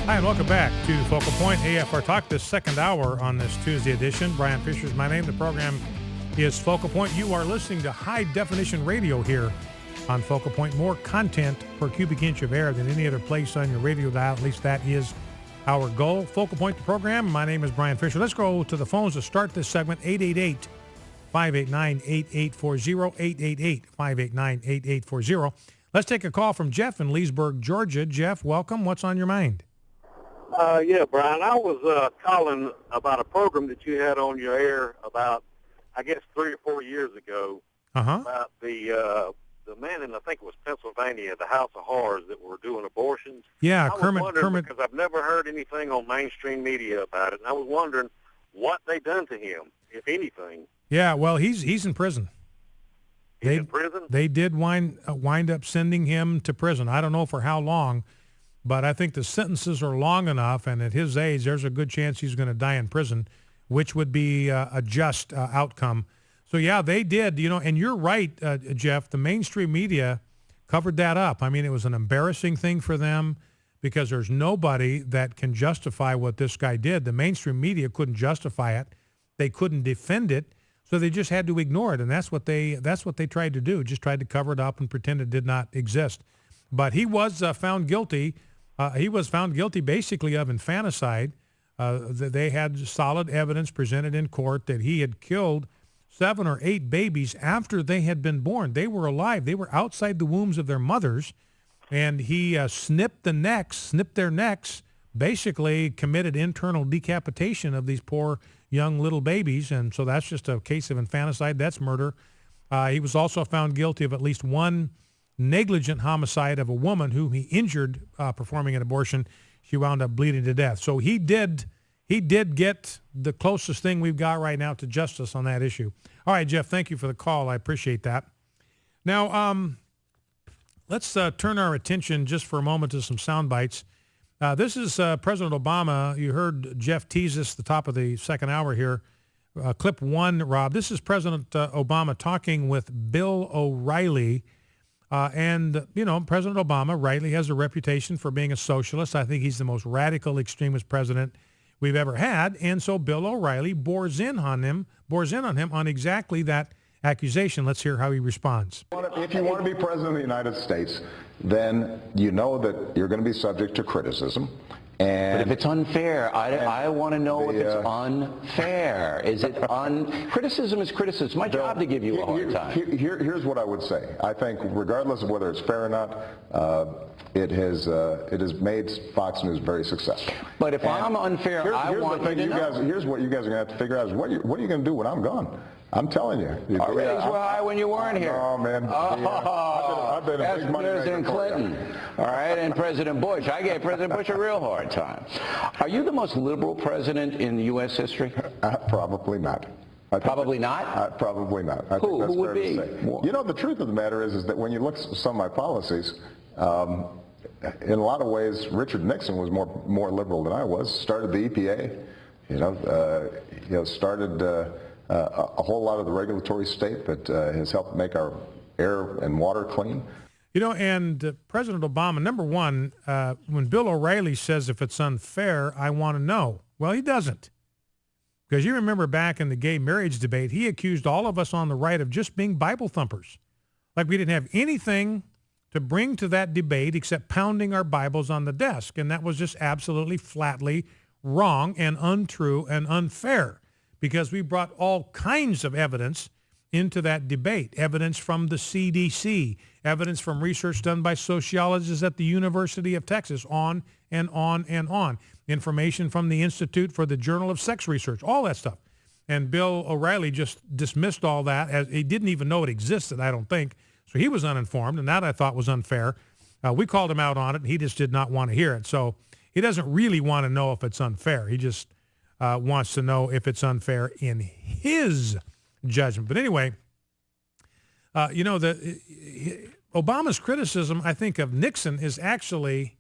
Hi, and welcome back to Focal Point AFR Talk, this second hour on this Tuesday edition. Bryan Fisher is my name. The program is Focal Point. You are listening to high-definition radio here on Focal Point. More content per cubic inch of air than any other place on your radio dial. At least that is our goal. Focal Point, the program. My name is Bryan Fisher. Let's go to the phones to start this segment. 888-589-8840, 888-589-8840. Let's take a call from Jeff in Leesburg, Georgia. Jeff, welcome. What's on your mind? Yeah, Bryan, I was calling about a program that you had on your air about, I guess, 3 or 4 years ago about the men in, I think it was Pennsylvania, the House of Horrors that were doing abortions. Yeah, Kermit. Because I've never heard anything on mainstream media about it, and I was wondering what they done to him, if anything. Yeah, well, he's in prison. He's in prison? They did wind up sending him to prison. I don't know for how long, but I think the sentences are long enough, and at his age, there's a good chance he's going to die in prison, which would be a just outcome. So, yeah, they did, and you're right, Jeff, the mainstream media covered that up. I mean, it was an embarrassing thing for them because there's nobody that can justify what this guy did. The mainstream media couldn't justify it. They couldn't defend it, so they just had to ignore it, and that's what they tried to do, just tried to cover it up and pretend it did not exist. But he was found guilty. He was found guilty basically of infanticide. They had solid evidence presented in court that he had killed 7 or 8 babies after they had been born. They were alive. They were outside the wombs of their mothers, and he snipped their necks, basically committed internal decapitation of these poor young little babies, and so that's just a case of infanticide. That's murder. He was also found guilty of at least one negligent homicide of a woman who he injured performing an abortion. She wound up bleeding to death. So he did get the closest thing we've got right now to justice on that issue. All right, Jeff, thank you for the call. I appreciate that. Now, let's turn our attention just for a moment to some sound bites. This is President Obama. You heard Jeff tease this at the top of the second hour here. Clip 1, Rob. This is President Obama talking with Bill O'Reilly. And President Obama rightly has a reputation for being a socialist. I think he's the most radical extremist president we've ever had. And so Bill O'Reilly bores in on him on exactly that accusation. Let's hear how he responds. If you want to be president of the United States, then you know that you're going to be subject to criticism. But if it's unfair, I want to know if it's unfair. Is it criticism is criticism. It's my job to give you a hard time. Here's what I would say. I think regardless of whether it's fair or not, it has made Fox News very successful. But if I'm unfair, I want you to know. Here's what you guys are going to have to figure out is what are you going to do when I'm gone? I'm telling you. Our ratings were high when you weren't here. Oh, man. I've been a big money President Clinton. All right, and President Bush. I gave President Bush a real hard time. Are you the most liberal president in U.S. history? Probably not. Probably not? Probably not. Who would be? The truth of the matter is that when you look at some of my policies, in a lot of ways, Richard Nixon was more liberal than I was. Started the EPA, started a whole lot of the regulatory state that has helped make our air and water clean. And President Obama, number one, when Bill O'Reilly says if it's unfair, I want to know. Well, he doesn't. Because you remember back in the gay marriage debate, he accused all of us on the right of just being Bible thumpers. Like we didn't have anything to bring to that debate except pounding our Bibles on the desk. And that was just absolutely flatly wrong and untrue and unfair because we brought all kinds of evidence into that debate. Evidence from the CDC, evidence from research done by sociologists at the University of Texas, on and on and on. Information from the Institute for the Journal of Sex Research, all that stuff. And Bill O'Reilly just dismissed all that as he didn't even know it existed, I don't think. So he was uninformed, and that I thought was unfair. We called him out on it, and he just did not want to hear it. So he doesn't really want to know if it's unfair. He just wants to know if it's unfair in his judgment. But anyway, Obama's criticism, I think, of Nixon is actually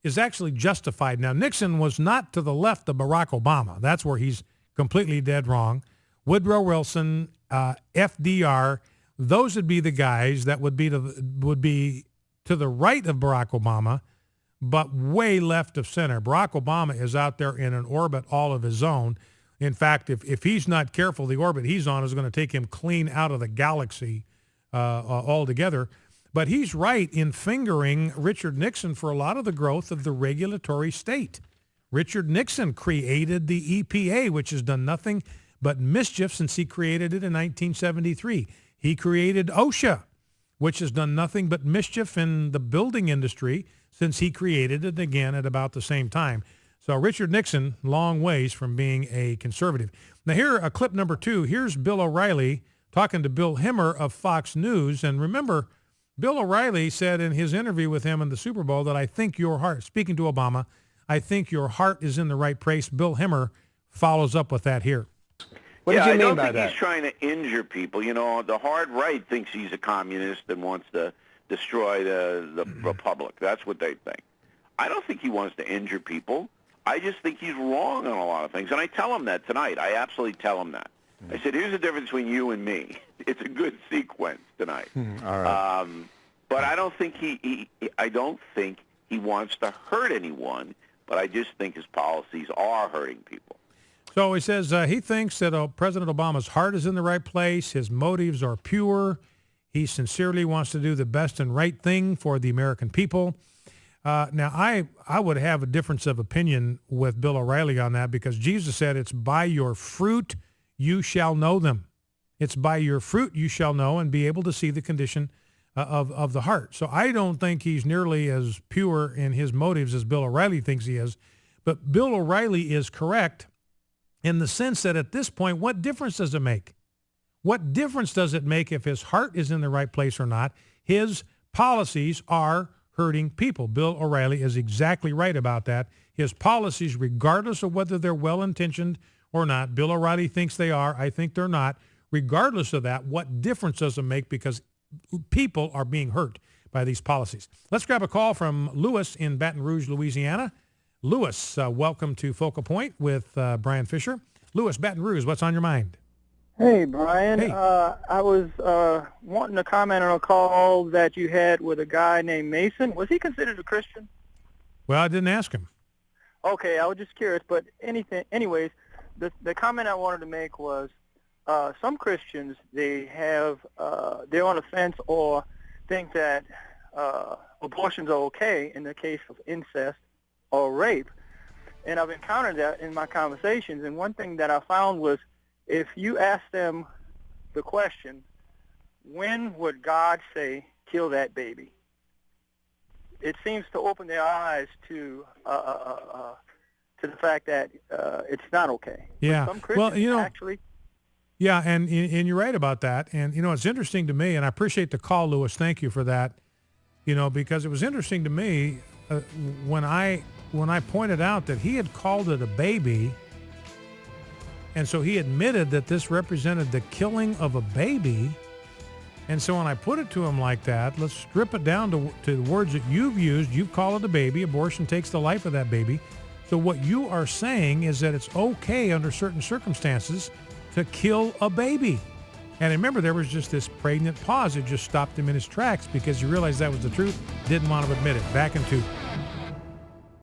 justified. Now, Nixon was not to the left of Barack Obama. That's where he's completely dead wrong. Woodrow Wilson, FDR, those would be the guys that would be to the right of Barack Obama. but way left of center. Barack Obama is out there in an orbit all of his own. In fact, if he's not careful, the orbit he's on is going to take him clean out of the galaxy altogether. But he's right in fingering Richard Nixon for a lot of the growth of the regulatory state. Richard Nixon created the EPA, which has done nothing but mischief since he created it in 1973. He created OSHA, which has done nothing but mischief in the building industry since he created it again at about the same time. So Richard Nixon, long ways from being a conservative. Now here, clip number 2, here's Bill O'Reilly talking to Bill Hemmer of Fox News. And remember, Bill O'Reilly said in his interview with him in the Super Bowl that I think your heart, speaking to Obama, I think your heart is in the right place. Bill Hemmer follows up with that here. What did you mean by that? I don't think he's trying to injure people. You know, the hard right thinks he's a communist and wants to destroy the republic. That's what they think. I don't think he wants to injure people. I just think he's wrong on a lot of things. And I tell him that tonight. I absolutely tell him that. I said, here's the difference between you and me. It's a good sequence tonight. All right. But I don't think I don't think he wants to hurt anyone, but I just think his policies are hurting people. So he says he thinks that President Obama's heart is in the right place. His motives are pure. He sincerely wants to do the best and right thing for the American people. Now, I would have a difference of opinion with Bill O'Reilly on that because Jesus said it's by your fruit you shall know them. It's by your fruit you shall know and be able to see the condition of the heart. So I don't think he's nearly as pure in his motives as Bill O'Reilly thinks he is. But Bill O'Reilly is correct in the sense that at this point, what difference does it make? What difference does it make if his heart is in the right place or not? His policies are hurting people. Bill O'Reilly is exactly right about that. His policies, regardless of whether they're well-intentioned or not, Bill O'Reilly thinks they are. I think they're not. Regardless of that, what difference does it make? Because people are being hurt by these policies. Let's grab a call from Lewis in Baton Rouge, Louisiana. Lewis, welcome to Focal Point with Bryan Fisher. Lewis, Baton Rouge, what's on your mind? Hey, Bryan. Hey. I was wanting to comment on a call that you had with a guy named Mason. Was he considered a Christian? Well, I didn't ask him. Okay, I was just curious. But anyways, the comment I wanted to make was some Christians, they're on the fence or think that abortions are okay in the case of incest or rape. And I've encountered that in my conversations. And one thing that I found was if you ask them the question, when would God say, kill that baby? It seems to open their eyes to the fact that it's not okay. Yeah. Some Christians actually... Yeah, and you're right about that. And, it's interesting to me, and I appreciate the call, Lewis. Thank you for that, because it was interesting to me when I pointed out that he had called it a baby, and so he admitted that this represented the killing of a baby. And so when I put it to him like that, let's strip it down to the words that you've used. You call it a baby. Abortion takes the life of that baby. So what you are saying is that it's okay under certain circumstances to kill a baby. And remember, there was just this pregnant pause. It just stopped him in his tracks because he realized that was the truth, didn't want to admit it. Back in 2.